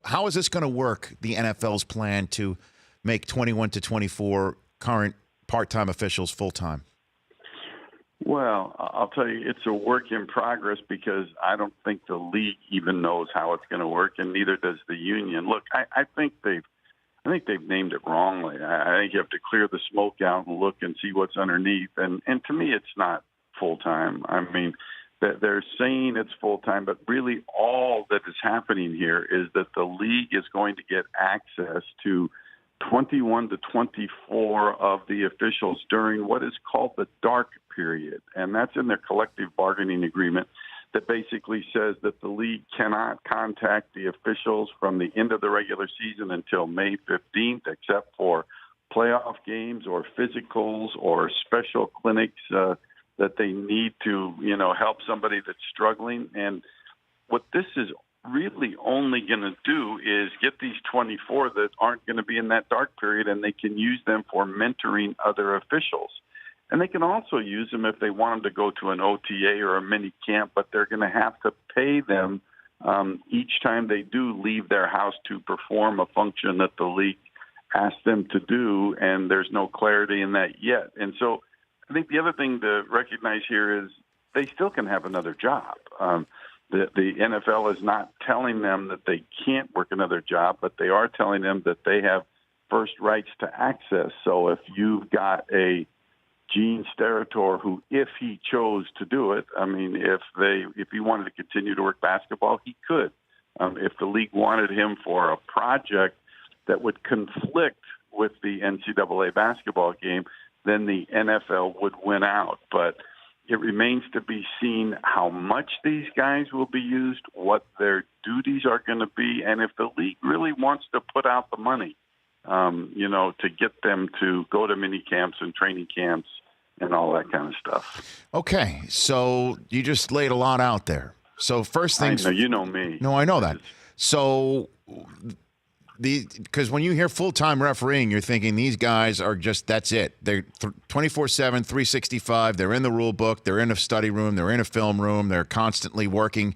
how is this going to work, the NFL's plan to make 21 to 24 current part-time officials full-time? Well, I'll tell you, it's a work in progress because I don't think the league even knows how it's going to work, and neither does the union. Look, I think they've named it wrongly. I think you have to clear the smoke out and look and see what's underneath. And to me, it's not full-time. I mean, they're saying it's full-time, but really all that is happening here is that the league is going to get access to 21 to 24 of the officials during what is called the dark period. And that's in their collective bargaining agreement that basically says that the league cannot contact the officials from the end of the regular season until May 15th, except for playoff games or physicals or special clinics that they need to, help somebody that's struggling. And what this is really only going to do is get these 24 that aren't going to be in that dark period, and they can use them for mentoring other officials. And they can also use them if they want them to go to an OTA or a mini camp, but they're going to have to pay them each time they do leave their house to perform a function that the league asked them to do, and there's no clarity in that yet. And so I think the other thing to recognize here is they still can have another job. The NFL is not telling them that they can't work another job, but they are telling them that they have first rights to access. So if you've got a Gene Steratore who, if he chose to do it, I mean, if he wanted to continue to work basketball, he could. If the league wanted him for a project that would conflict with the NCAA basketball game, then the NFL would win out. But it remains to be seen how much these guys will be used, what their duties are going to be, and if the league really wants to put out the money, to get them to go to mini camps and training camps and all that kind of stuff. Okay, so you just laid a lot out there. So first things, I know, you know me. No, I know that. So because when you hear full-time refereeing, you're thinking these guys are just, that's it. They're 24/7, 365. They're in the rule book. They're in a study room. They're in a film room. They're constantly working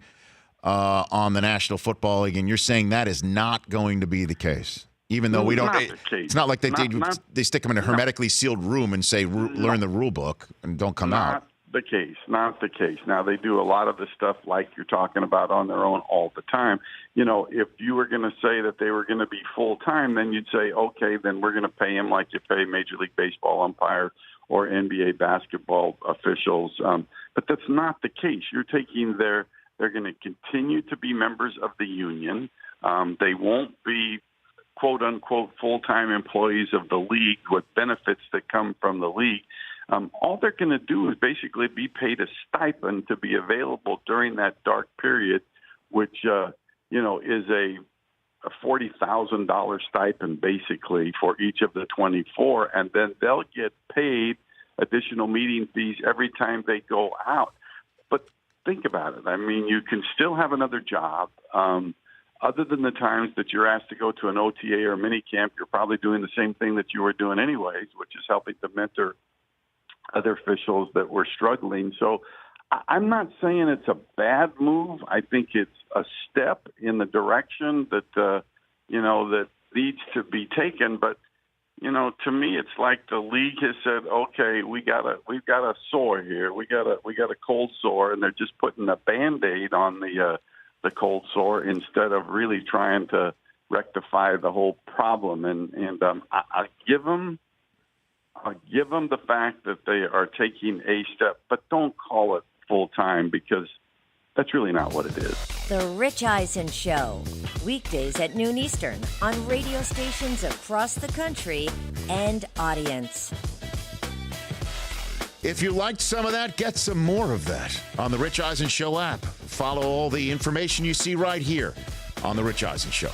on the National Football League. And you're saying that is not going to be the case, even though we don't. It's not like they stick them in a hermetically sealed room and say, learn the rule book and don't come out. Not the case. Now, they do a lot of the stuff like you're talking about on their own all the time. If you were going to say that they were going to be full-time, then you'd say, okay, then we're going to pay them like you pay Major League Baseball umpires or NBA basketball officials. But that's not the case. You're taking they're going to continue to be members of the union. They won't be quote-unquote full-time employees of the league with benefits that come from the league. All they're going to do is basically be paid a stipend to be available during that dark period, which, is a $40,000 stipend basically for each of the 24. And then they'll get paid additional meeting fees every time they go out. But think about it. I mean, you can still have another job. Other than the times that you're asked to go to an OTA or a mini camp, you're probably doing the same thing that you were doing anyways, which is helping to mentor other officials that were struggling. So I'm not saying it's a bad move. I think it's a step in the direction that, that needs to be taken. But, to me, it's like the league has said, okay, we've got a sore here. We got a cold sore, and they're just putting a Band-Aid on the cold sore instead of really trying to rectify the whole problem. And I give them the fact that they are taking a step, but don't call it full-time because that's really not what it is. The Rich Eisen Show, weekdays at noon Eastern on radio stations across the country and audience. If you liked some of that, get some more of that on the Rich Eisen Show app. Follow all the information you see right here on the Rich Eisen Show.